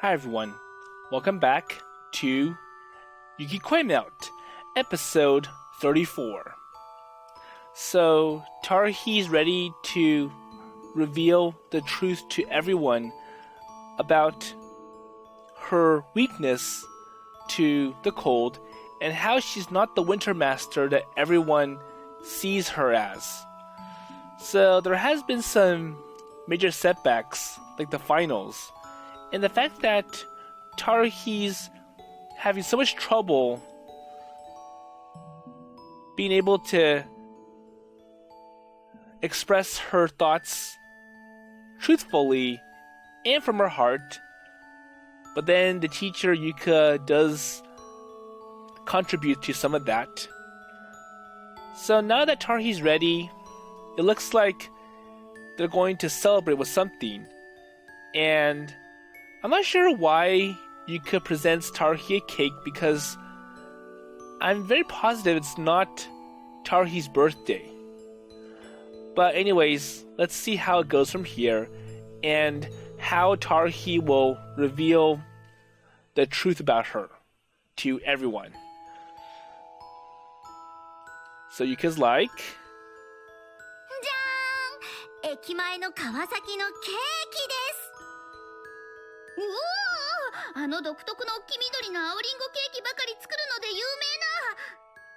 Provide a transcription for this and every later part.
Hi everyone, welcome back to Yukikoi Melt, episode 34. So, Taruhi's ready to reveal the truth to everyone about her weakness to the cold and how she's not the winter master that everyone sees her as. So, there has been some major setbacks, like the finals. And the fact that Taruhi's having so much trouble being able to express her thoughts truthfully and from her heart, but then the teacher Yuka does contribute to some of that. So now that Taruhi's ready, it looks like they're going to celebrate with something. And I'm not sure why Yuka presents Taruhi a cake, because I'm very positive it's not Taruhi's birthday. But anyways, let's see how it goes from here and how Taruhi will reveal the truth about her to everyone. So Yuka's like, じゃーん、駅前の川崎のケーキです。うおー、あの独特の黄緑の青りんごケーキばかり作るので有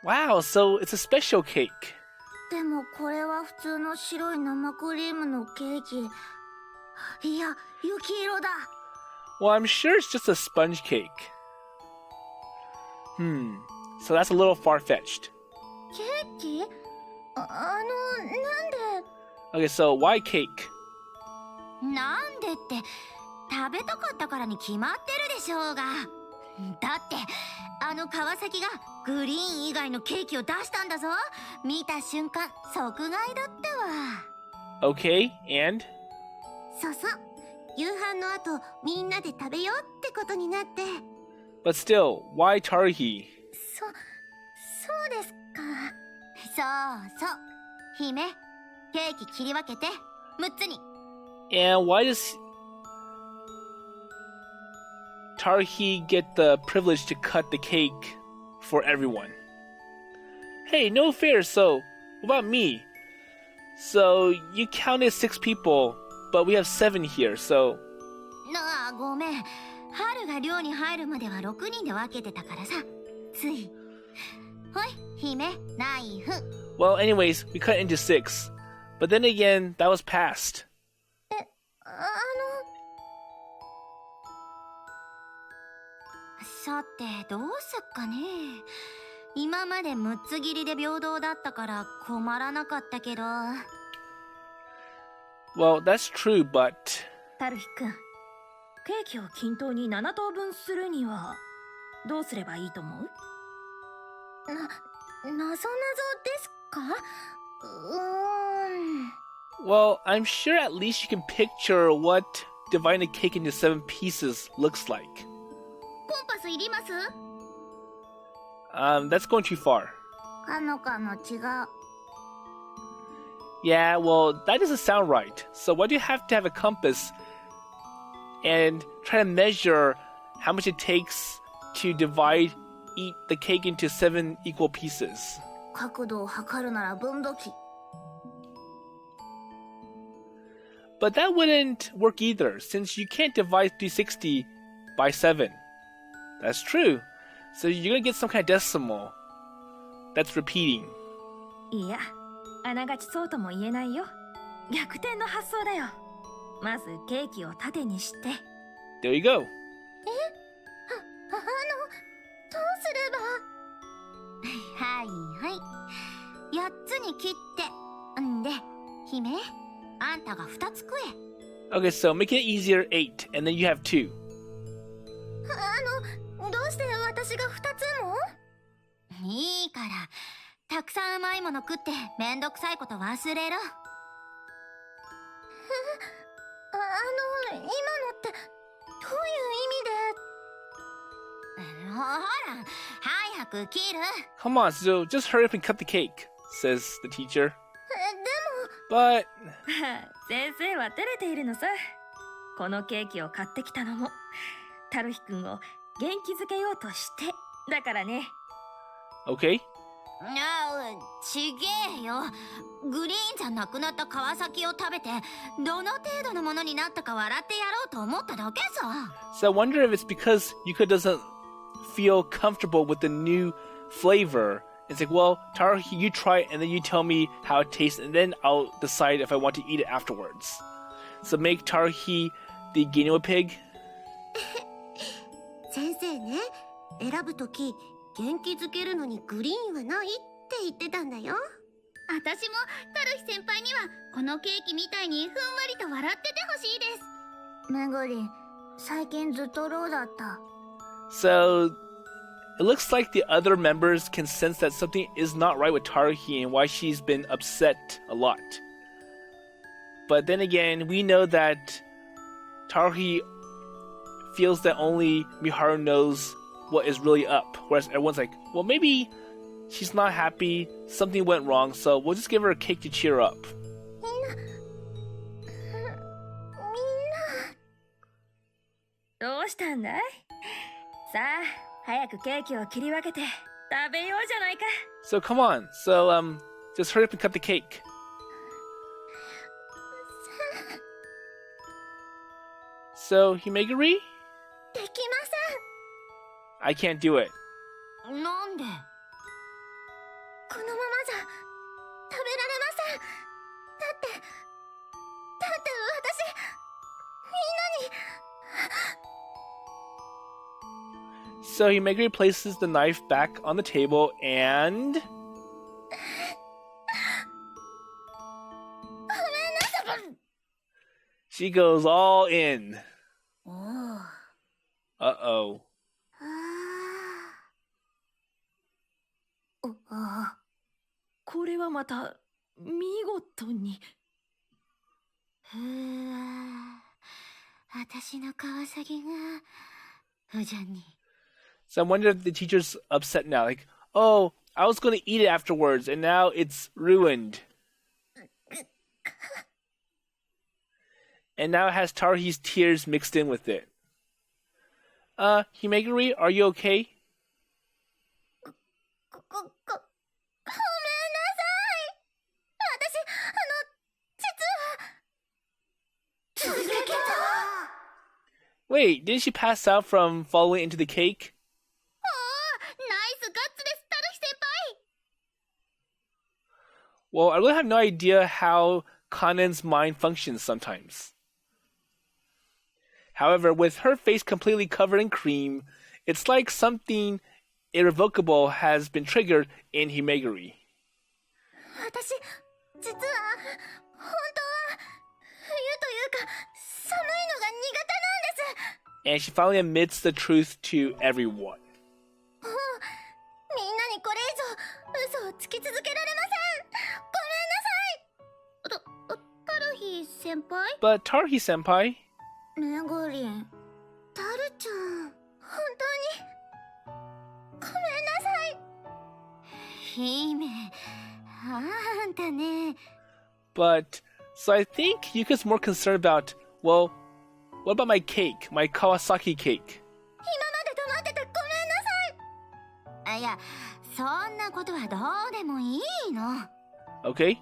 名な。 wow, so it's a special cake. でもこれは普通の白い生クリームのケーキ。いや、雪色だ。 Well, I'm sure it's just a sponge cake. So that's a little far-fetched. ケーキ？なんで？ Okay, so why cake? なんでって、食べたかったからに決まってるでしょうが。だってあの川崎がグリーン以外のケーキを出したんだぞ。見た瞬間即買いだったわ。 Okay, and? そうそう、夕飯の後みんなで食べようってことになって。 But still, why Taruhi? そうですか。そうそう、姫、ケーキ切り分けて6つに。 And why does Taruhi get the privilege to cut the cake for everyone? Hey, no fair, so what about me? So you counted 6 people, but we have 7 here, so... なあ、ごめん。春が寮に入るまでは6人で分けてたからさ。つい。ほい、姫、ナイフ。 Well, anyways, we cut into 6. But then again, that was past. さて、どうすっかね。今まで6つ切りで平等だったから困らなかったけど。 Well, that's true, but... タルヒ君、ケーキを均等に7等分するにはどうすればいいと思う？なぞなぞですか？Well, I'm sure at least you can picture what dividing a cake into 7 pieces looks like. コンパスいります？ That's going too far. かの違う。 Yeah, well, that doesn't sound right. So why do you have to have a compass and try to measure how much it takes to eat the cake into 7 equal pieces? 角度を測るなら分度器。 But that wouldn't work either, since you can't divide 360 by 7. That's true. So you're gonna get some kind of decimal that's repeating. いや、あながちそうとも言えないよ。逆転の発想だよ。まずケーキを縦にして。 There you go. どうすれば。はいはい、8つに切って。んで、姫、あんたが2つ食え。 Okay, so make it easier 8, and then you have 2. どうして私が2つも？いいから、たくさん甘いもの食ってめんどくさいこと忘れろ。今のってどういう意味で？ほら、早く切る。 Come on, so just hurry up and cut the cake, says the teacher. でも。 But... 先生は照れているのさ。このケーキを買ってきたのもタルヒ君を元気づけようとしてだからね。 Okay. ちげえよ。グリーンじゃなくなった川崎を食べてどの程度のものになったか笑ってやろうと思っただけさ。 So I wonder if it's because Yuka doesn't feel comfortable with the new flavor. It's like, well, Taruhi, you try it and then you tell me how it tastes and then I'll decide if I want to eat it afterwards. So make Taruhi the guinea pig. 先生ね、選ぶとき元気づけるのにグリーンはないって言ってたんだよ。私もタルヒ先輩にはこのケーキみたいにふんわりと笑っててほしいです。めぐり、最近ずっとローだった。 So it looks like the other members can sense that something is not right with Taruhi and why she's been upset a lot. But then again, we know that Taruhi feels that only Miharu knows what is really up, whereas everyone's like, well, maybe she's not happy, something went wrong, so we'll just give her a cake to cheer up. どうしたんだい？さあ、早くケーキを切り分けて食べようじゃないか。 So come on, so just hurry up and cut the cake. So Himeguri? できま I can't do it. なんで？せん。このままじゃ食べられません。だって私みんなに。 So Himeguri places the knife back on the table and... ごめんなさい。 she goes all in. おお。 Uh-oh. これはまた見事に。私の川崎が不じゃに。 So I wonder if the teacher's upset now. Like, oh, I was going to eat it afterwards, and now it's ruined. And now it has Taruhi's tears mixed in with it. Himeguri, are you okay? ごめんなさい。私、実は。続けた。 Wait, didn't she pass out from falling into the cake? ナイスガッツです、タルヒ先輩。 Well, I really have no idea how Kanen's mind functions sometimes. However, with her face completely covered in cream, it's like something irrevocable has been triggered in Himeguri. 私、実は、本当は、冬というか、寒いのが苦手なんです。 And she finally admits the truth to everyone. もう、みんなにこれ以上、嘘をつき続けられません。ごめんなさい。タルヒ先輩？ But Taruhi senpai, めぐりん。タルちゃん、本当に、ごめんなさい。姫、あんたね。 but so I think Yuka's more concerned about, well, what about my cake, my Kawasaki cake? 今まで黙っててごめんなさい。いや、そんなことはどうでもいいの。 Okay?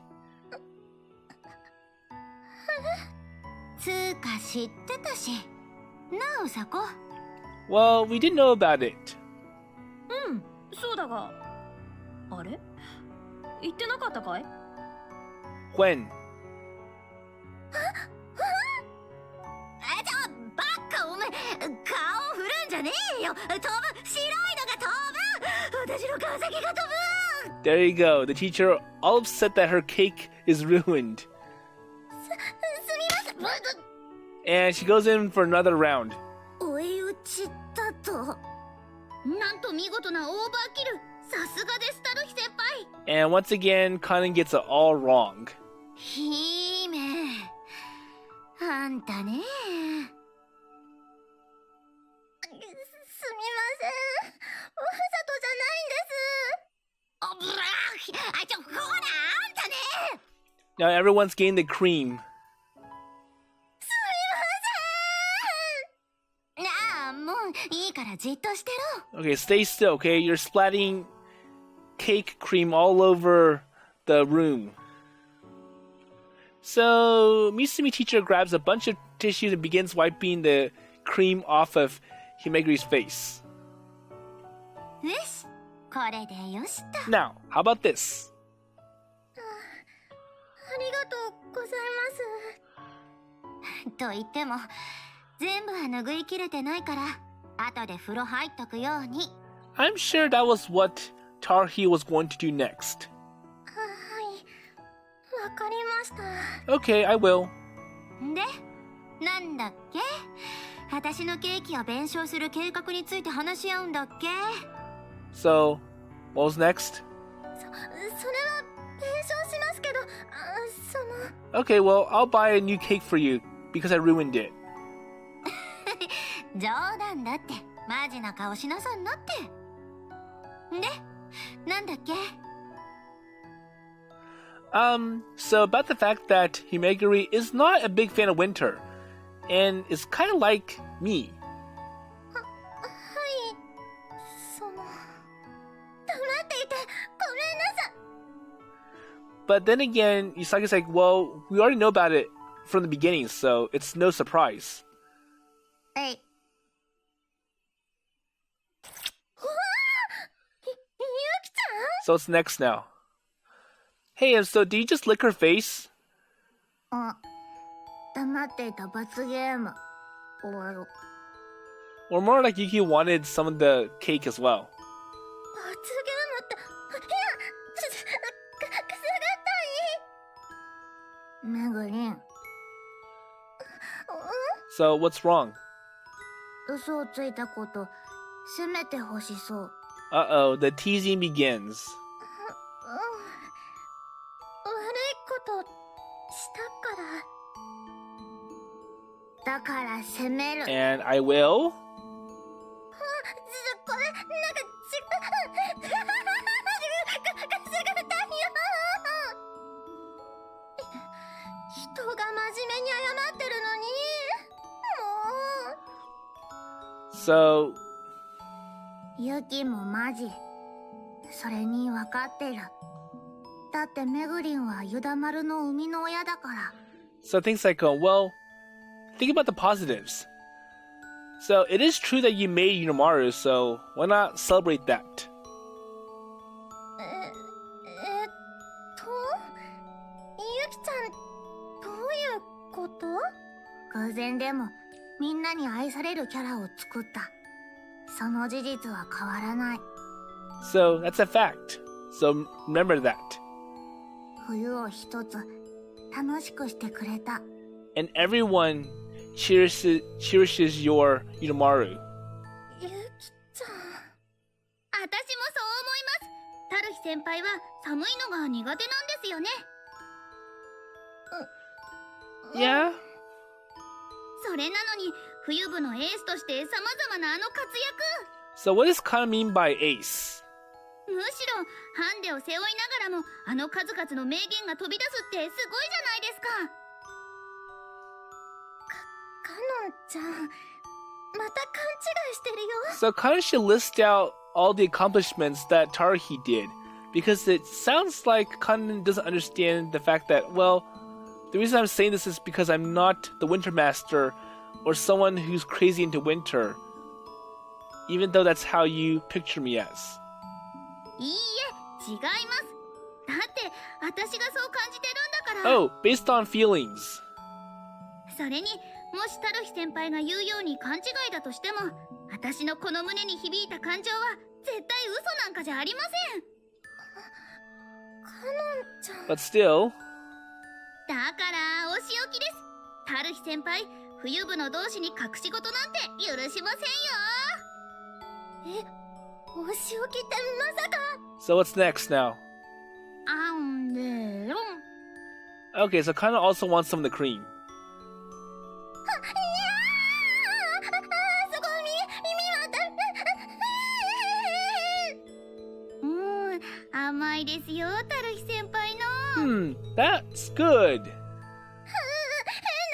つーか知ってたし。なあ、うさこ。 Well, we did know about it. うん、そうだが。あれ？言ってなかったかい？ When? バカお前、顔を振るんじゃねえよ。飛ぶ、白いのが飛ぶ。私の川崎が飛ぶ。 There you go. The teacher all upset that her cake is ruined. すみません。 And she goes in for another round. 追い打ちだと。なんと見事なオーバーキル。さすがです、タルヒ先輩。 And once again, Kanen gets it all wrong. 姫、あんたね。すみません。わざとじゃないんです。おぶらー、ほら、あんたね。 Now everyone's getting the cream. すみません。なあ、もうじっとしてろ。 Okay, stay still, okay? You're splatting cake cream all over the room. So, Misumi teacher grabs a bunch of tissues and begins wiping the cream off of Himeguri's face. よし、これでよしと。 Now, how about this? ありがとうございます。と言っても全部は拭いきれてないから後で風呂入っとくように。 I'm sure that was what Taruhi was going to do next. はい、わかりました。 Okay, I will. で、なんだっけ、私のケーキを弁償する計画について話し合うんだっけ。 So, what was next? それは弁償しますけど、Okay, well, I'll buy a new cake for you because I ruined it. 冗談だって、マジな顔しなさんなって。で、なんだっけ。 So about the fact that Himeguri is not a big fan of winter and is kind of like me. はい、黙っていてごめんなさい。 But then again, Usagi's like, well, we already know about it from the beginning, so it's no surprise. えい。ゆきちゃん？ So what's next now? Hey, and so did you just lick her face? あ、黙っていた罰ゲーム終わろう。 Or more like Yuki wanted some of the cake as well. 罰ゲームって、いや、くすがたい。めぐりん、 So what's wrong? 嘘をついたこと責めてほしそう。 Uh-oh, the teasing begins. 悪いことしたから。だから責める。 And I will? これなんかくすがたいよ。人が真面目に謝ってるのに、もう。 So, ユキもマジ。それに分かってる。だってめぐりんはユダマルの生みの親だから。 so things like, well, think about the positives. So it is true that you made Yunomaru, so why not celebrate that? ゆきちゃん、どういうこと？偶然でもみんなに愛されるキャラを作った。その事実は変わらない。 So that's a fact. So remember that. 冬を一つ楽しくしてくれた。 And everyone cherishes your Yunomaru. ゆきちゃん。私もそう思います。タルヒ先輩は寒いのが苦手なんですよね。Yeah? それなのに冬部のエースとして様々なあの活躍。 So what does Kana mean by ace? むしろハンデを背負いながらもあの数々の名言が飛び出すってすごいじゃないですか。かのんちゃん、また勘違いしてるよ。 So Kana should list out all the accomplishments that Taruhi did, because it sounds like Kana doesn't understand the fact that, well, the reason I'm saying this is because I'm not the Winter Master or someone who's crazy into winter, even though that's how you picture me as. いいえ、違います。だって私がそう感じてるんだから。 Oh, based on feelings. それにもしタルヒ先輩が言うように勘違いだとしても、私のこの胸に響いた感情は絶対嘘なんかじゃありません。かのんちゃん。 But still, だからお仕置きです。タルヒ先輩、冬部の同士に隠し事なんて許しませんよ。え、お仕置きってまさか。 so what's next now? あんでろん。 Okay, so Kana also wants some of the cream. いやー、そこ耳は甘いですよ、タルヒ先輩の。That's good. 変な言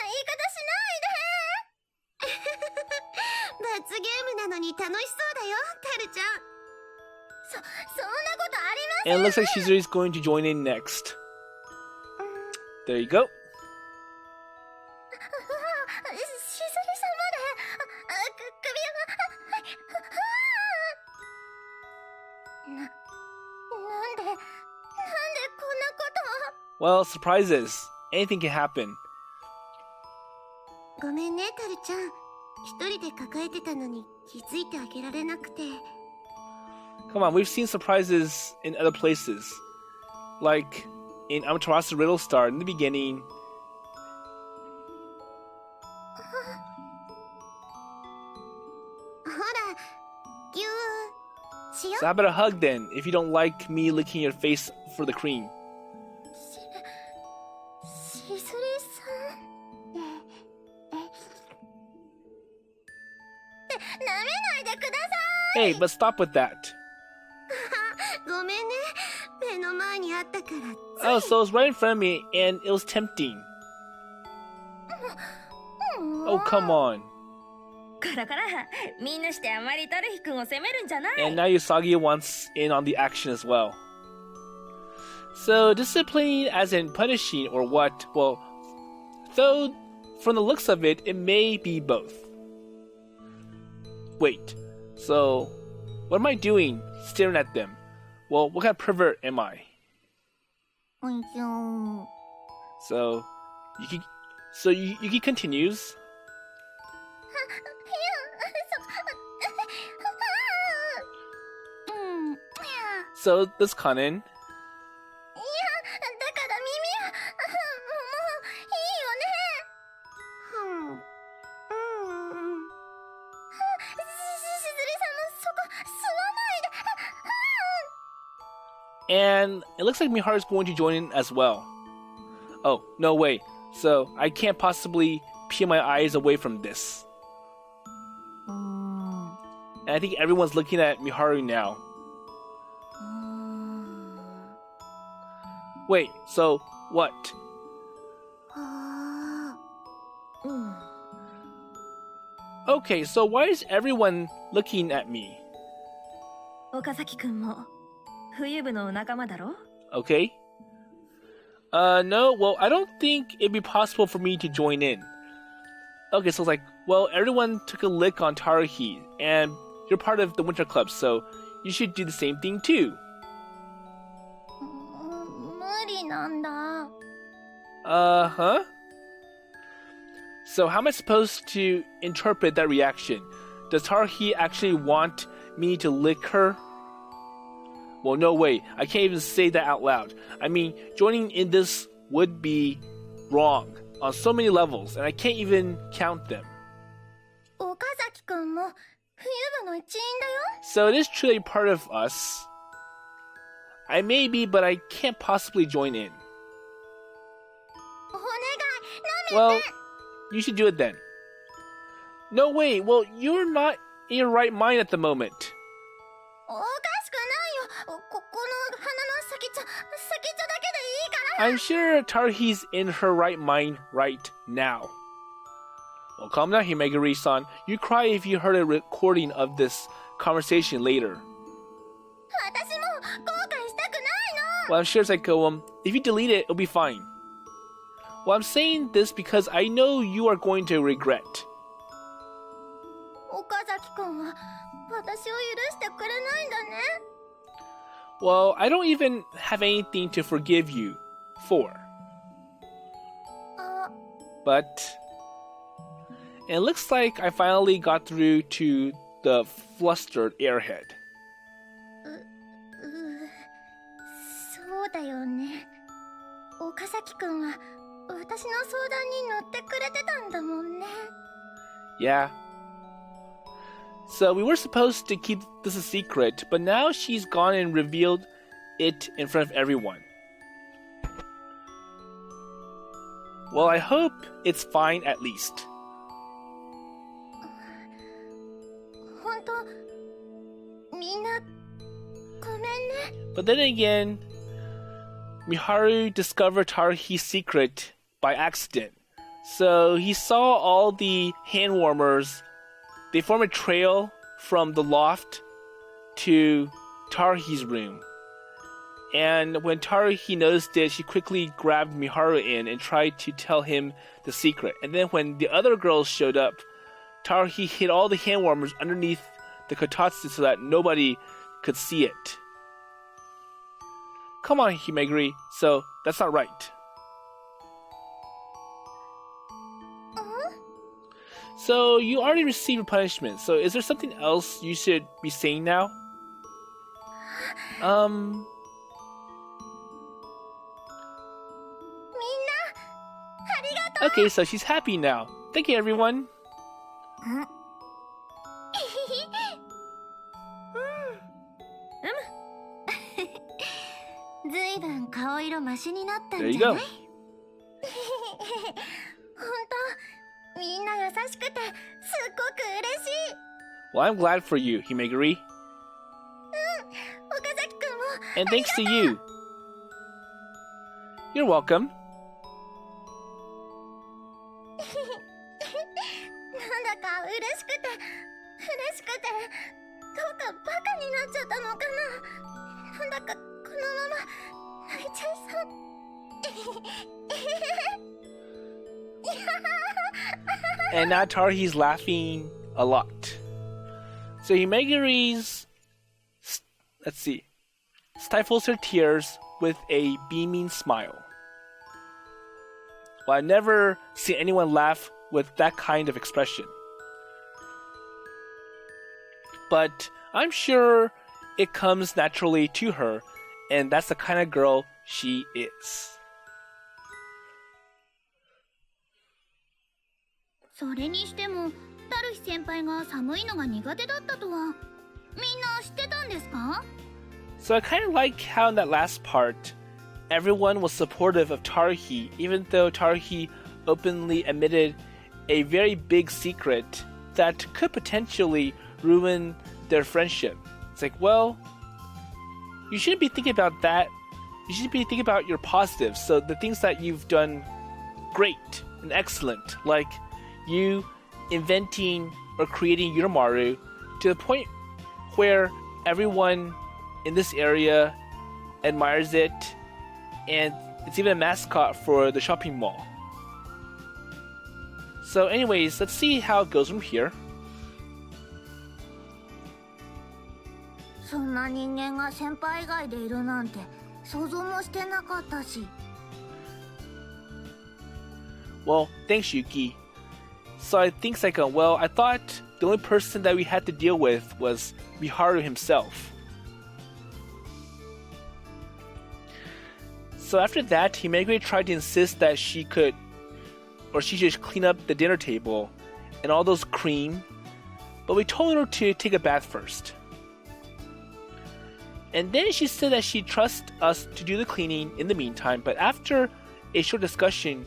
い方しないで。罰ゲームなのに楽しそう And it looks like Shizuri's going to join in next. There you go. しずりさんまで首がなんでこんなことを Well, surprises. Anything can happen. ごめんねタルちゃん一人で抱えてたのに気づいてあげられなくて Come on, we've seen surprises in other places. Like in Amaterasu Riddle Star in the beginning. ほらぎゅーしよ So how about a hug then, if you don't like me licking your face for the cream? しずりさん舐めないでください Hey, but stop with that. ごめんね目の前にあったから Oh, so it was right in front of me and it was tempting. Oh, come on. こらこらみんなしてあまりタルヒ君を責めるんじゃない And now Usagi wants in on the action as well. So, disciplining as in punishing or what? Well, though from the looks of it, it may be both. Wait, so what am I doing staring at them? Well, what kind of pervert am I? おいしょ So, Yuki continues. うんいや So, this Kanen. だから耳はもういいよねしずりさんもそこ吸わないで And it looks like Miharu's going to join in as well. Oh, no way. So, I can't possibly peel my eyes away from this. And I think everyone's looking at Miharu now. Wait, so what? あ Okay, so why is everyone looking at me? 岡崎君も冬部の仲間だろ Okay. No, well, I don't think it'd be possible for me to join in. Okay, so it's like, well, everyone took a lick on Taruhi, and you're part of the Winter Club, so you should do the same thing too. 無理なんだ Huh? So how am I supposed to interpret that reaction? Does Taruhi actually want me to lick her? Well, no way. I can't even say that out loud. I mean, joining in this would be wrong on so many levels, and I can't even count them. 岡崎くんも冬部の一員だよ So it is truly part of us. I may be, but I can't possibly join in. お願い Well, you should do it then. No way. Well, you're not in your right mind at the moment. おかしくないよこの花の先っちょだけでいいから I'm sure Taruhi's in her right mind right now. Well, calm down, Himeguri-san. You'd cry if you heard a recording of this conversation later. 私も後悔したくないの Well, I'm sure it's like, if you delete it, it'll be fine. Well, I'm saying this because I know you are going to regret. 岡崎くんは私を許してくれないんだね Well, I don't even have anything to forgive you for. あ But it looks like I finally got through to the flustered airhead. そうだよね岡崎くんは私の相談に乗ってくれてたんだもんね Yeah. So we were supposed to keep this a secret, but now she's gone and revealed it in front of everyone. Well, I hope it's fine at least. 本当みんなごめんね But then again, Miharu discovered Taruhi's secret by accident. So he saw all the hand warmers. They form a trail from the loft to Taruhi's room. And when Taruhi noticed it, she quickly grabbed Miharu in and tried to tell him the secret. And then when the other girls showed up, Taruhi hid all the hand warmers underneath the kotatsu so that nobody could see it. Come on, Himeguri. So, that's not right. So, you already received a punishment. So, is there something else you should be saying now? Okay, so she's happy now. Thank you, everyone. ずいぶん顔色マシになったん There じ you ゃ go. ない？本当、みんな優しくてすっごく嬉しい。 Well, I'm glad for you, Himeguri. 岡崎くんも And thanks to you. You're welcome. なんだか嬉しくてどうかバカになっちゃったのかな。なんだかこのまま泣いちゃいそう。 And now Taruhi's laughing a lot. So Himeguri's, let's see, stifles her tears with a beaming smile. Well, I've never seen anyone laugh with that kind of expression. But I'm sure it comes naturally to her, and that's the kind of girl she is. それにしてもタルヒ先輩が寒いのが苦手だったとはみんな知ってたんですか？ So I kind of like how in that last part, everyone was supportive of Taruhi, even though Taruhi openly admitted a very big secret that could potentially ruin their friendship. It's like, well, you shouldn't be thinking about that. You should be thinking about your positives. So the things that you've done great and excellent, like you inventing or creating Yuramaru to the point where everyone in this area admires it, and it's even a mascot for the shopping mall. So anyways, let's see how it goes from here. そんな人間が先輩以外でいるなんて想像もしてなかったし。 Well, thanks, Yuki. So I think Second, well, I thought the only person that we had to deal with was Miharu himself. So after that, Himeguri tried to insist that she should clean up the dinner table and all those cream, but we told her to take a bath first. And then she said that she'd trust us to do the cleaning in the meantime, but after a short discussion,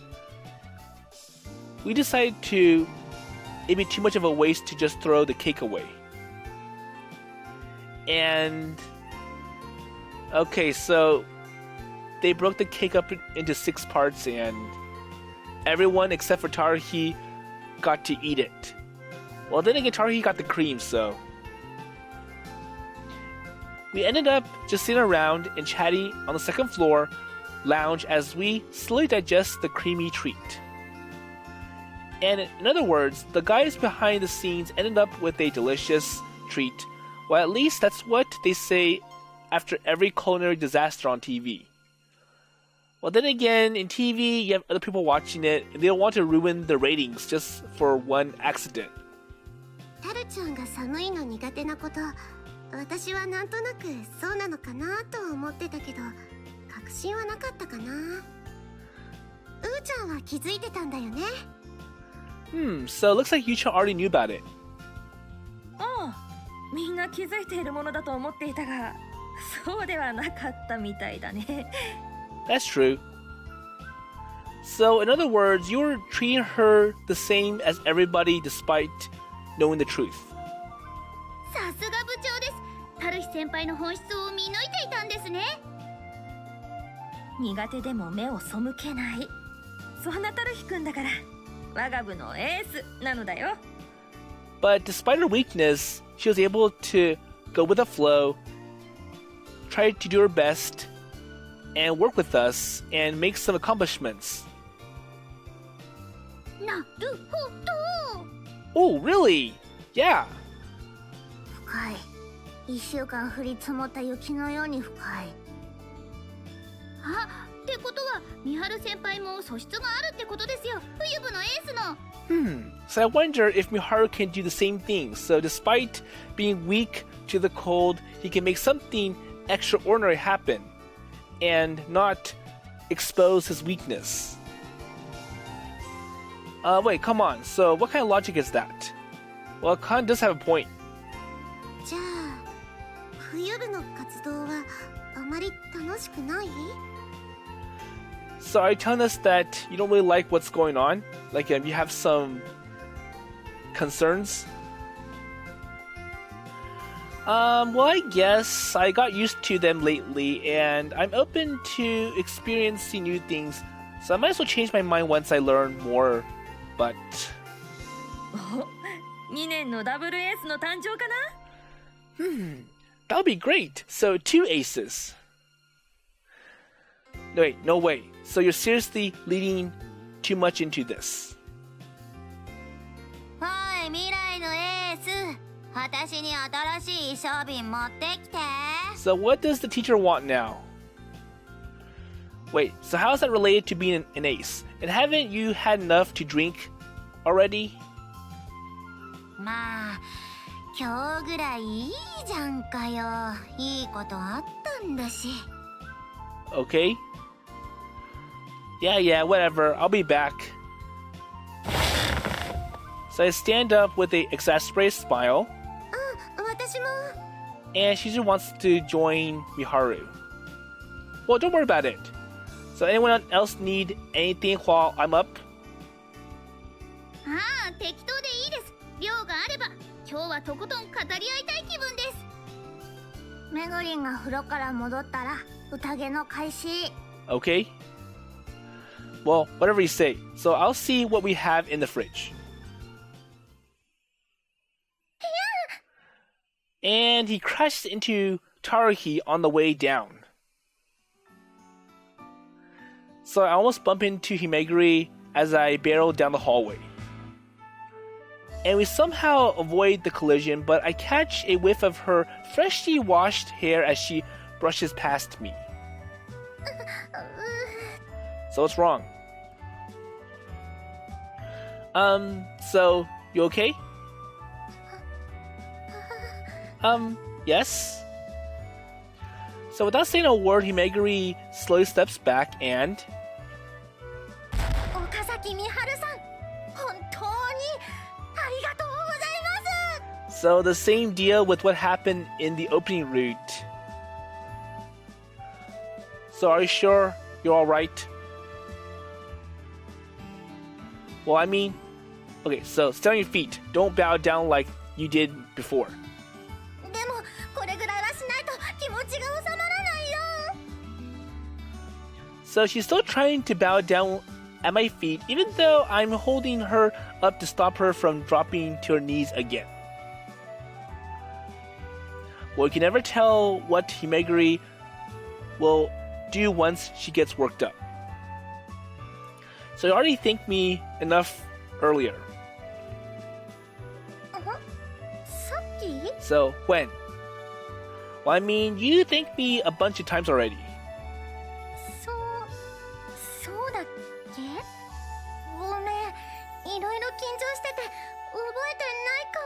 we decided it'd be too much of a waste to just throw the cake away. And okay, so they broke the cake up into 6 parts, and everyone except for Taruhi got to eat it. Well, then again, Taruhi got the cream, so we ended up just sitting around and chatting on the second floor lounge as we slowly digest the creamy treat. And in other words, the guys behind the scenes ended up with a delicious treat. Well, at least that's what they say after every culinary disaster on TV. Well, then again, in TV, you have other people watching it, and they don't want to ruin the ratings just for one accident. タルちゃんが寒いの苦手なこと、私はなんとなくそうなのかなと思ってたけど、確信はなかったかな。うーちゃんは気づいてたんだよね。So it looks like Yucha already knew about it. ああ、みんな気づいているものだと思っていたが、そうではなかったみたいだね。That's true. So, in other words, you were treating her the same as everybody despite knowing the truth. さすが部長です。タルヒ先輩の本質を見抜いていたんですね。苦手でも目を背けない。そんなタルヒくんだから、我が部のエースなのだよ。But despite her weakness, she was able to go with the flow, try to do her best, and work with us and make some accomplishments. なるほど。 Oh, really? Yeah. 深い。1週間降り積もった雪のように深い。あ、ってことは三春先輩も素質があるってことですよ。冬部のエースの。So I wonder if Miharu can do the same thing. So despite being weak to the cold, he can make something extraordinary happen and not expose his weakness. Wait, come on. So what kind of logic is that? Well, Khan does have a point. じゃあ冬部の活動はあまり楽しくない？ So are you telling us that you don't really like what's going on? Like you have some concerns? Well, I guess I got used to them lately, and I'm open to experiencing new things. So I might as well change my mind once I learn more. But 2年のダブルエースの誕生かな？ that would be great. So 2 aces. No, wait, no way. So you're seriously leading too much into this. おい未来のエース、私に新しい商品持ってきて。 So what does the teacher want now? Wait, so how is that related to being an ace? And haven't you had enough to drink already? まあ今日ぐらいいいじゃんかよ。いいことあったんだし。 Okay. Yeah, whatever. I'll be back. So I stand up with a exasperated smile. 私も。 And she just wants to join Miharu. Well, don't worry about it. So anyone else need anything while I'm up? ああ、適当でいいです。量があれば今日はとことん語り合いたい気分です。めぐりんが風呂から戻ったら宴の開始。 Okay. Well, whatever you say. So I'll see what we have in the fridge. And he crashed into Taruhi on the way down. So I almost bump into Himeguri as I barrel down the hallway. And we somehow avoid the collision, but I catch a whiff of her freshly washed hair as she brushes past me. So what's wrong? So you okay? Yes? So without saying a word, Himeguri slowly steps back and... 岡崎美晴さん、本当にありがとうございます。 So the same deal with what happened in the opening route. So are you sure you're alright? Well, I mean... Okay, so stay on your feet. Don't bow down like you did before. でもこれぐらいはしないと気持ちが収まらないよ。 So she's still trying to bow down at my feet, even though I'm holding her up to stop her from dropping to her knees again. Well, you can never tell what Himeguri will do once she gets worked up. So you already thanked me enough earlier. さっき？ So when? Well, I mean, you thanked me a bunch of times already. そうだっけ？ごめん、いろいろ緊張してて覚えてないか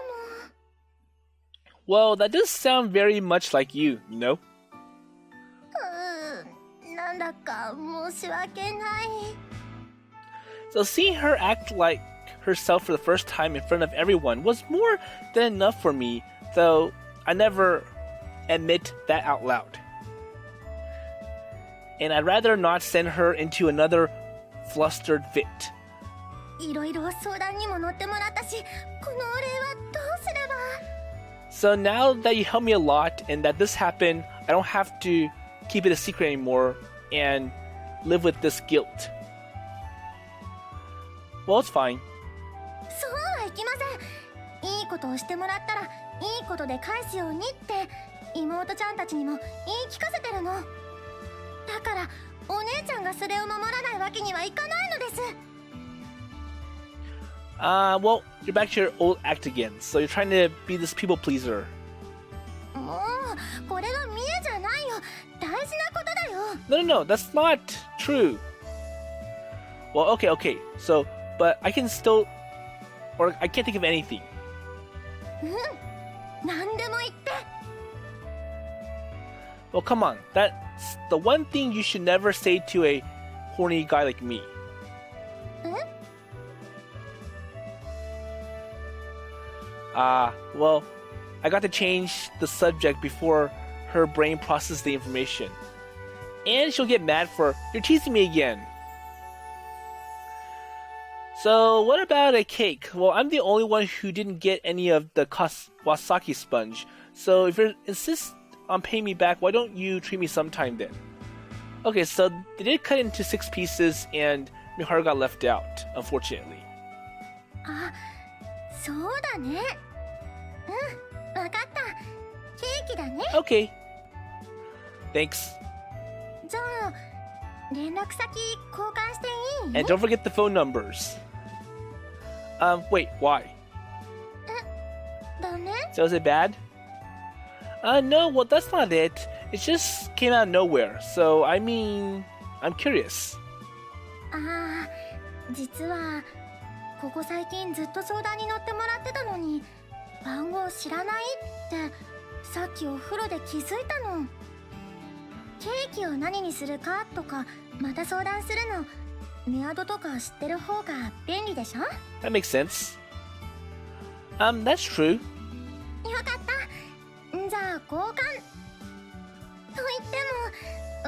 も。 Well, that does sound very much like you, you know? なんだか申し訳ない。 So seeing her act like herself for the first time in front of everyone was more than enough for me, though I never admit that out loud. And I'd rather not send her into another flustered fit. いろいろ相談にも乗ってもらったし、このお礼はどうすれば。 So now that you helped me a lot and that this happened, I don't have to keep it a secret anymore and live with this guilt. Well, it's fine. そうはいきません。いいことをしてもらったらいいことで返すようにって妹ちゃんたちにも言い聞かせてるの。だかからお姉ちゃんがそれを守らないわけにはいかないのです。Well, you're back to your old act again. So you're trying to be this people pleaser. もうこれは見えじゃないよ。大事なことだよ。No, no, no, that's not true. Well, okay. So, but I can still, or I can't think of anything. 何でも言って。Well, come on. That's the one thing you should never say to a horny guy like me. Well, I got to change the subject before her brain processes the information. And she'll get mad for, you're teasing me again. So, what about a cake? Well, I'm the only one who didn't get any of the Kawasaki sponge. So, if you insist on paying me back, why don't you treat me sometime then? Okay, so they did cut into 6 pieces, and Miharu got left out, unfortunately. あ、そうだね。わかった。ケーキだね。Okay. Thanks. じゃあ、連絡先交換していい？ And don't forget the phone numbers. Wait, why? ダメ？ So is it bad? No, well, that's not it. It just came out of nowhere. So, I mean, I'm curious. ああ、実はここ最近ずっと相談に乗ってもらってたのに、番号知らないってさっきお風呂で気づいたの。ケーキを何にするかとかまた相談するの、メアドとか知ってる方が便利でしょ？ That makes sense. That's true. よかった。じゃあ交換。と言って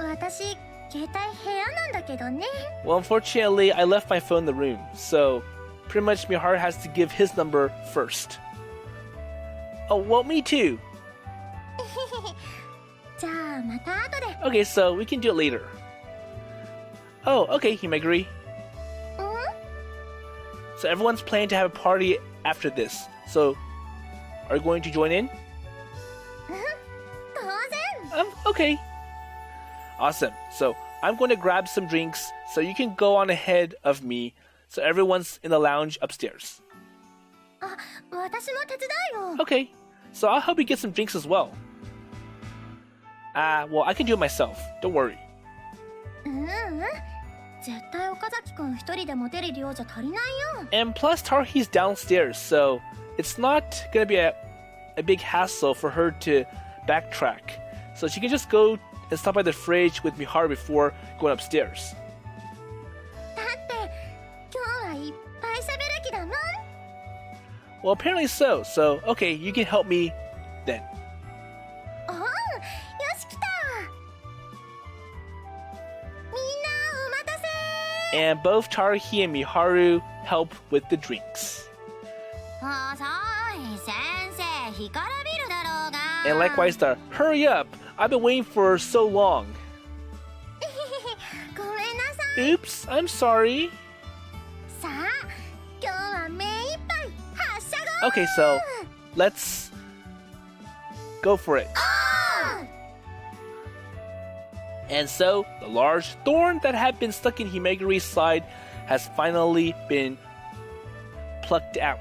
も私携帯部屋なんだけどね。 Well, unfortunately, I left my phone in the room. So, pretty much Miharu has to give his number first. Oh, well, me too. じゃあまた後で。 Okay, so we can do it later. Oh, okay, Himeguri. So everyone's planning to have a party after this. So, are you going to join in? 当然。Okay. Awesome. So, I'm going to grab some drinks so you can go on ahead of me. So everyone's in the lounge upstairs. あ、私も手伝うよ。 Okay. So I'll help you get some drinks as well. Well, I can do it myself. Don't worry. 絶対岡崎くん一人で持てる量じゃ足りないよ。 And plus, Taruhi's downstairs, so it's not going to be a big hassle for her to backtrack. So she can just go and stop by the fridge with Miharu before going upstairs. だって今日はいっぱい喋る気だもん。 Well, apparently so. So, okay, you can help me then. おう、よし来た。みんなお待たせ。 And both Taruhi and Miharu help with the drinks. 遅い、先生、干からびるだろうが。 And likewise, the hurry up! I've been waiting for so long. ごめんなさい。 Oops, I'm sorry. さあ、今日は目いっぱい発射後。 Okay, so let's go for it. And so, the large thorn that had been stuck in Himeguri's side has finally been plucked out.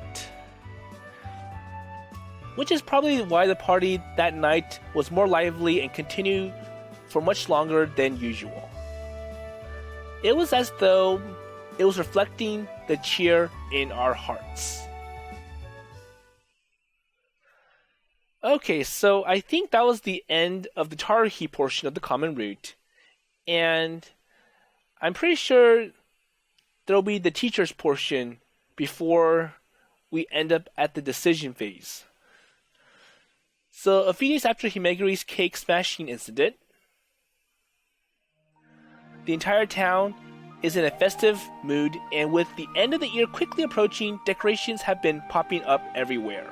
Which is probably why the party that night was more lively and continued for much longer than usual. It was as though it was reflecting the cheer in our hearts. Okay, so I think that was the end of the Taruhi portion of the common route. And I'm pretty sure there'll be the teacher's portion before we end up at the decision phase. So a few days after Himeguri's cake smashing incident, the entire town is in a festive mood, and with the end of the year quickly approaching, decorations have been popping up everywhere.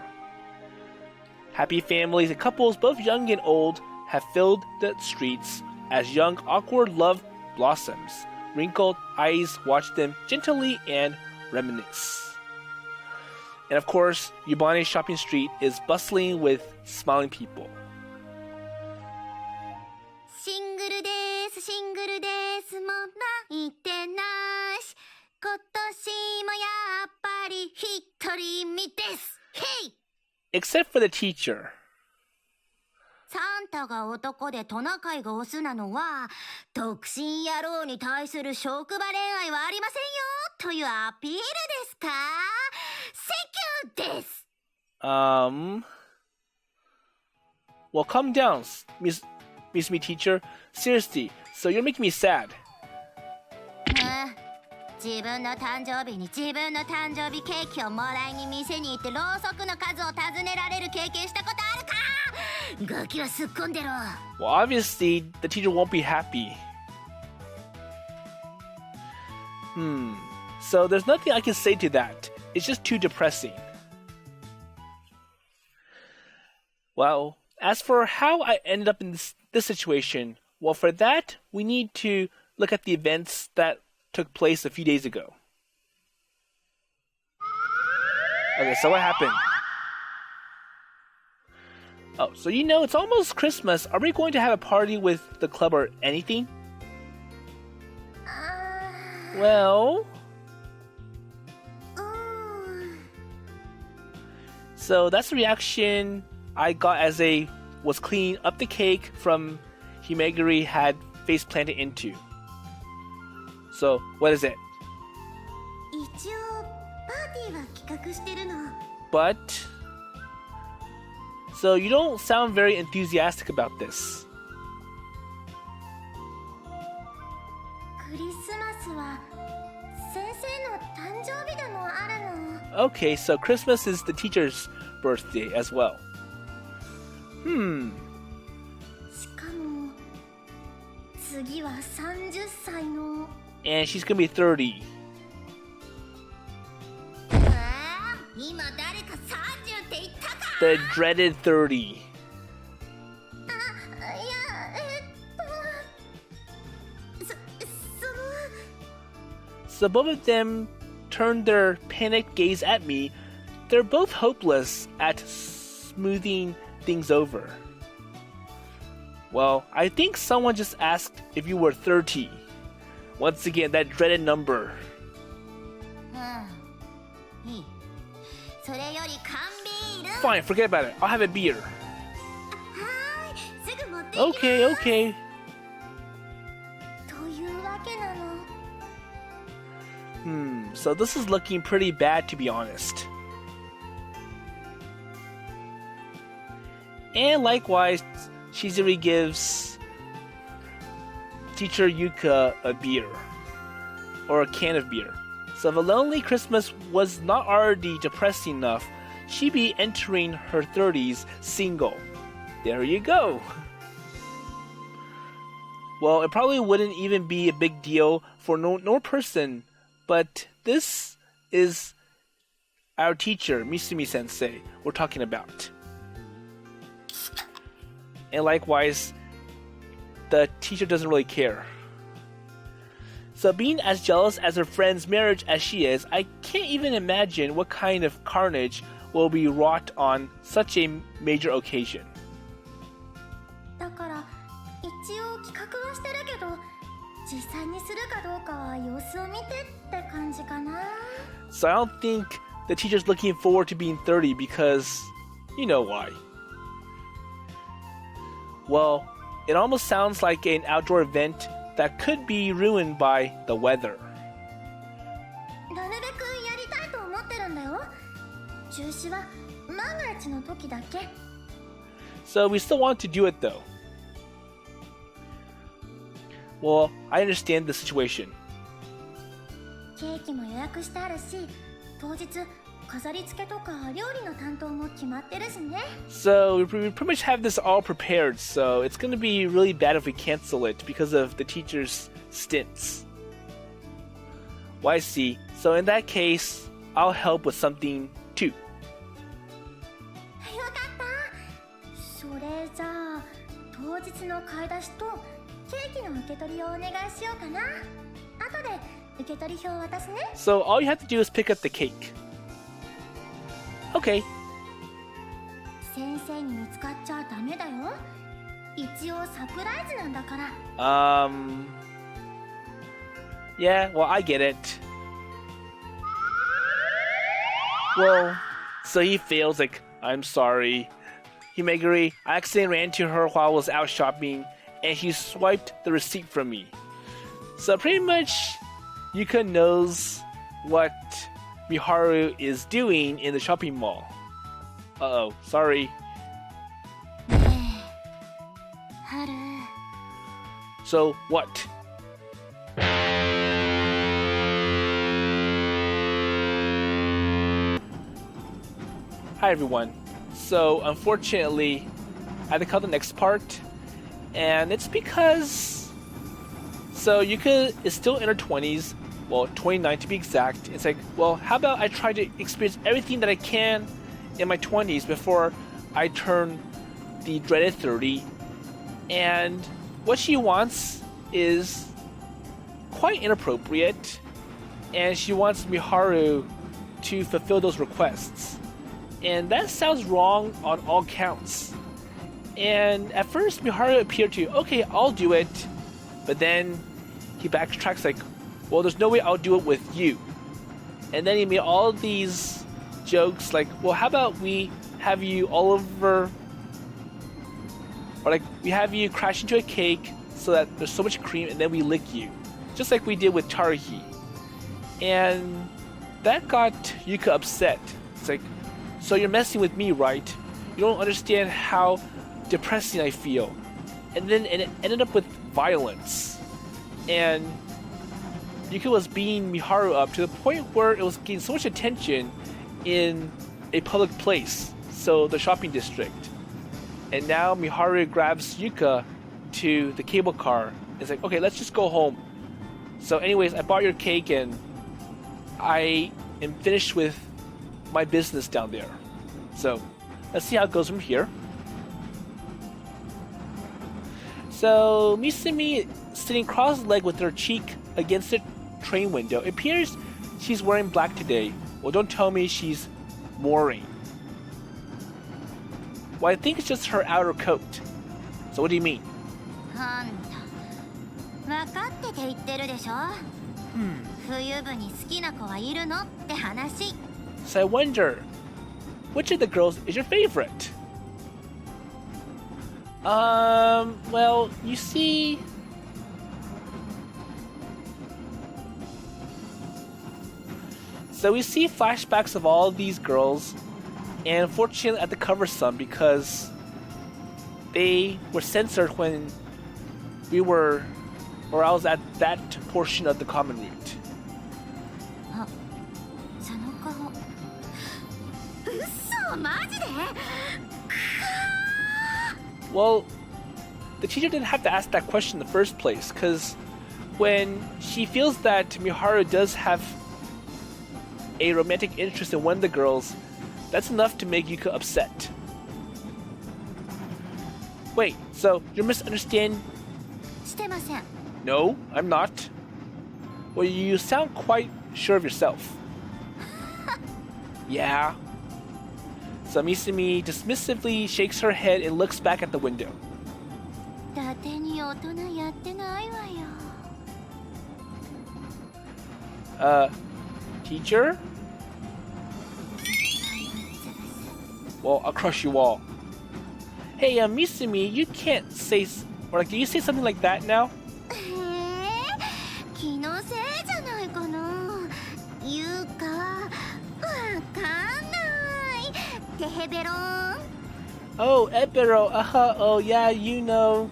Happy families and couples, both young and old, have filled the streets as young, awkward love blossoms. Wrinkled eyes watch them gently and reminisce. And of course, Yubane's shopping street is bustling with smiling people. シングルです、シングルいてなし。今年もやっぱり一人身です。へい Except for the teacher. サンタが男でトナカイがオスなのは、独身野郎に対する職場恋愛はありませんよというアピールですか？セキューです。Well, calm down, Miss Me teacher. Seriously, so you're making me sad. 自分の誕生日に自分の誕生日ケーキをもらいに店に行ってろうそくの数を尋ねられる経験したことあるか？ガキはすっこんでろ。Well, obviously, the teacher won't be happy. So there's nothing I can say to that. It's just too depressing. Well, as for how I ended up in this situation, well, for that, we need to look at the events that took place a few days ago. Okay, so what happened? Oh, so it's almost Christmas. Are we going to have a party with the club or anything? Well... So that's the reaction I got as I was cleaning up the cake from Himeguri had face planted into. So, what is it? 一応パーティーは企画してるの。But... So you don't sound very enthusiastic about this. クリスマスは先生の誕生日でもあるの。Okay, so Christmas is the teacher's birthday as well. しかも次は30歳の。And she's gonna be 30. 今誰か30って言ったか？ The dreaded 30. So both of them turned their panicked gaze at me. They're both hopeless at smoothing things over. Well, I think someone just asked if you were 30. Once again, that dreaded number. いい。それより缶ビール。 Fine, forget about it. I'll have a beer. はい、すぐ持って行きます。 Okay, okay. というわけなの。So this is looking pretty bad, to be honest. And likewise, Shizuri gives teacher Yuka a beer. Or a can of beer. So if a lonely Christmas was not already depressing enough, she'd be entering her 30s single. There you go. Well, it probably wouldn't even be a big deal for no person, but this is our teacher, Misumi Sensei, we're talking about. And likewise, the teacher doesn't really care. So being as jealous as her friend's marriage as she is, I can't even imagine what kind of carnage will be wrought on such a major occasion. だから一応企画はしてるけど、実際にするかどうかは様子を見てって感じかな。 So I don't think the teacher's looking forward to being 30 because you know why. Well, it almost sounds like an outdoor event that could be ruined by the weather. なるべくやりたいと思ってるんだよ。中止は万が一の時だけ。 So we still want to do it though. Well, I understand the situation. ケーキも予約してあるし、当日飾り付けとか料理の担当も決まってるしね。 So we pretty much have this all prepared, so it's going to be really bad if we cancel it because of the teacher's stints. Well, I see. So in that case, I'll help with something too. よかった。それじゃあ当日の買い出しとケーキの受け取りをお願いしようかな。後で受け取り表を渡すね。 So all you have to do is pick up the cake. Okay. 先生に見つかっちゃダメだよ。一応サプライズなんだから。Yeah, well, I get it. Well, so he feels like, I'm sorry. Himeguri, I accidentally ran into her while I was out shopping, and she swiped the receipt from me. So pretty much, Yuka knows what Miharu is doing in the shopping mall. Uh-oh, sorry. Haru. So, what? Hi everyone. So, unfortunately, I had to cut the next part, and it's because... So, Yuka is still in her 20s, well, 29 to be exact. It's like, well, how about I try to experience everything that I can in my 20s before I turn the dreaded 30. And what she wants is quite inappropriate, and she wants Miharu to fulfill those requests. And that sounds wrong on all counts. And at first, Miharu appeared to, okay, I'll do it. But then he backtracks like, well, there's no way I'll do it with you. And then he made all of these jokes like, well, how about we have you all over, or like we have you crash into a cake so that there's so much cream and then we lick you. Just like we did with Taruhi. And that got Yuka upset. It's like, so you're messing with me, right? You don't understand how depressing I feel. And then it ended up with violence. And Yuka was beating Miharu up to the point where it was getting so much attention in a public place, so the shopping district. And now Miharu grabs Yuka to the cable car. It's like, okay, let's just go home. So anyways, I bought your cake and I am finished with my business down there. So let's see how it goes from here. So Misumi sitting cross-legged with her cheek against the train window. It appears she's wearing black today. Well, don't tell me she's mooring. Well, I think it's just her outer coat. So what do you mean? なんだ。分かってて言ってるでしょ。冬部に好きな子はいるのって話。So I wonder, which of the girls is your favorite? Well, you see... So we see flashbacks of all of these girls, and unfortunately I have to cover some because they were censored when we were, or I was at that portion of the common route. その顔。嘘、マジで？ Well, the teacher didn't have to ask that question in the first place, because when she feels that Miharu does have a romantic interest in one of the girls, that's enough to make Yuka upset. Wait, so you're misunderstanding? してません。 No, I'm not. Well, you sound quite sure of yourself. Yeah. So Misumi dismissively shakes her head and looks back at the window. 伊達に大人やってないわよ。 Teacher? Well, I'll crush you all. Hey, Misumi, you can't say... Or like, do you say something like that now? 気のせいじゃないかな。ゆうか、わかんない。てへべろん。 Oh, Ebero, oh yeah, you know.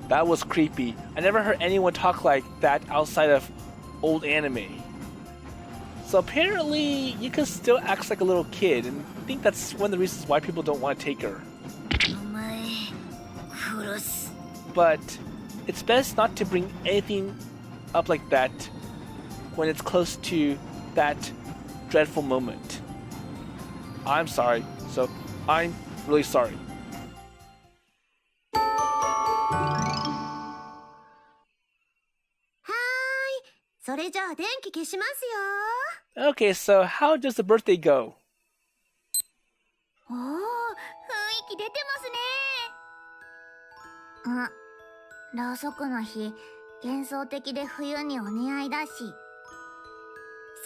That was creepy. I never heard anyone talk like that outside of old anime. So apparently, Yuka still acts like a little kid, and I think that's one of the reasons why people don't want to take her. お前、殺す。 But it's best not to bring anything up like that when it's close to that dreadful moment. I'm sorry, so I'm really sorry. それじゃあ電気消しますよ。 Okay, so how does the birthday go? おお、雰囲気出てますね。あ、ろうそくの火、幻想的で冬にお似合いだし。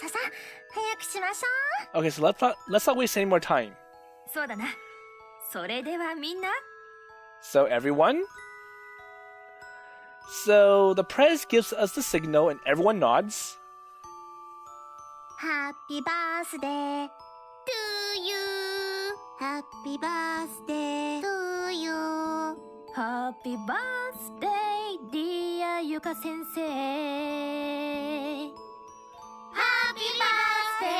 ささ、早くしましょ Okay, so let's not waste any more time. そうだな。それではみんな。 So everyone? So the prez gives us the signal and everyone nods. う。ハッピーバースデー to you. ハッピーバースデー to you. ハッピーバースデー、ディアゆか先生。ハッピーバースデー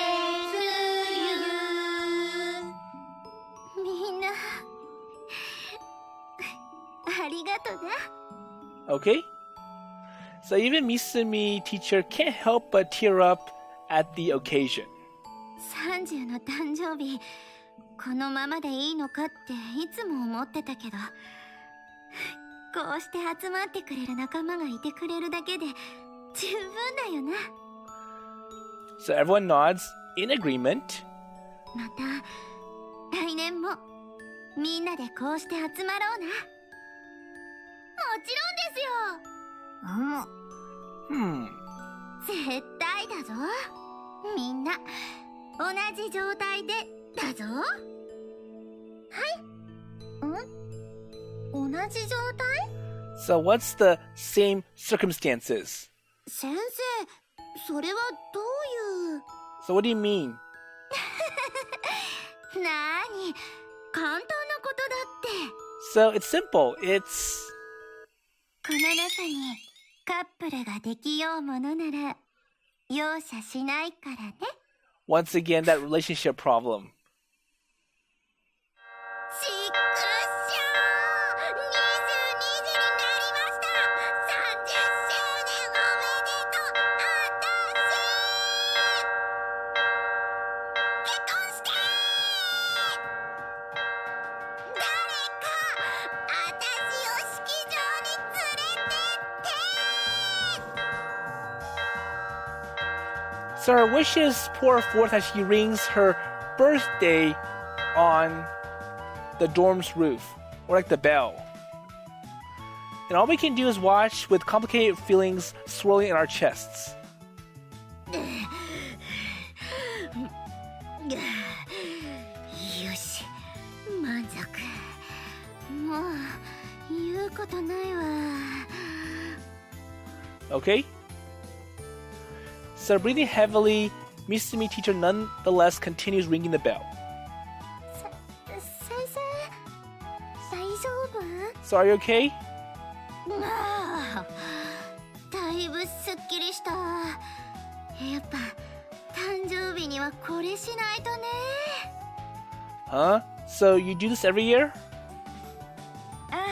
to you. みんな、ありがとね。Okay? So even Misumi teacher can't help but tear up at the occasion. 30の誕生日、このままでいいのかっていつも思ってたけど、こうして集まってくれる仲間がいてくれるだけで十分だよな。So everyone nods in agreement. また来年もみんなでこうして集まろうな。もちろんですよ。絶対だぞ。みんな同じ状態でだぞ。同じ状態？ So what's the same circumstances? 先生、それはどういう So what do you mean? なーに、簡単なことだって。 So it's simple. It's この中にカップルができようものなら容赦しないからね。 once again that relationship problem. しっくしょー、22時になりました。30周年おめでとう。結婚して誰か私を式場に連れてって。 So her wishes pour forth as she rings her birthday on the dorm's roof, or like the bell. And all we can do is watch with complicated feelings swirling in our chests. よし、満足。もう言うことないわ。 Okay? So breathing heavily, Misumi teacher nonetheless continues ringing the bell. 先生、大丈夫？ So are you okay? ああ、だいぶすっきりした。やっぱ誕生日にはこれしないとね。 Huh? So you do this every year? ああ、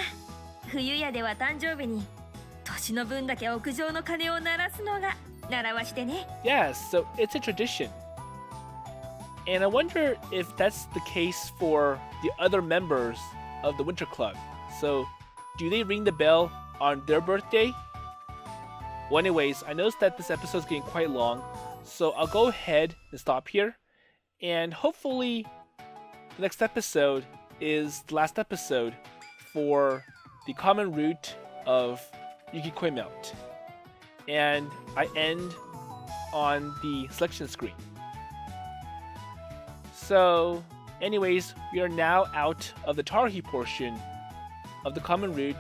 冬やでは誕生日に年の分だけ屋上の鐘を鳴らすのが習わしてね。 Yes, so it's a tradition. And I wonder if that's the case for the other members of the Winter Club. So, do they ring the bell on their birthday? Well, anyways, I noticed that this episode is getting quite long, so I'll go ahead and stop here. And hopefully, the next episode is the last episode for the common root of Yukikoi Melt. And I end on the selection screen. So, anyways, we are now out of the Taruhi portion of the common root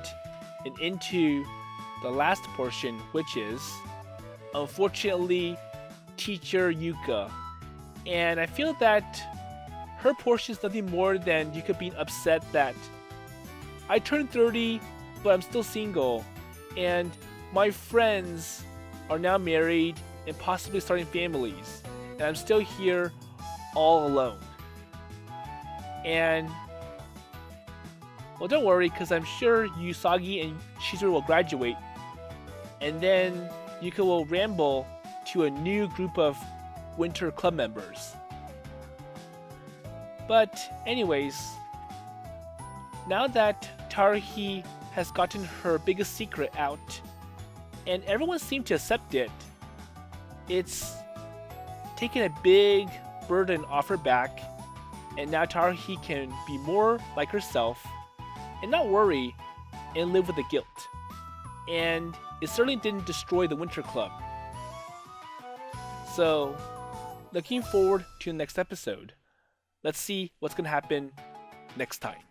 and into the last portion, which is, unfortunately, teacher Yuka. And I feel that her portion is nothing more than Yuka being upset that I turned 30, but I'm still single, and my friends are now married and possibly starting families, and I'm still here all alone. And well, don't worry, because I'm sure Usagi and Shizuru will graduate, and then Yuka will ramble to a new group of Winter Club members. But anyways, now that Taruhi has gotten her biggest secret out, and everyone seemed to accept it, it's taken a big burden off her back, and now Taruhi can be more like herself and not worry and live with the guilt. And it certainly didn't destroy the Winter Club. So, looking forward to the next episode. Let's see what's going to happen next time.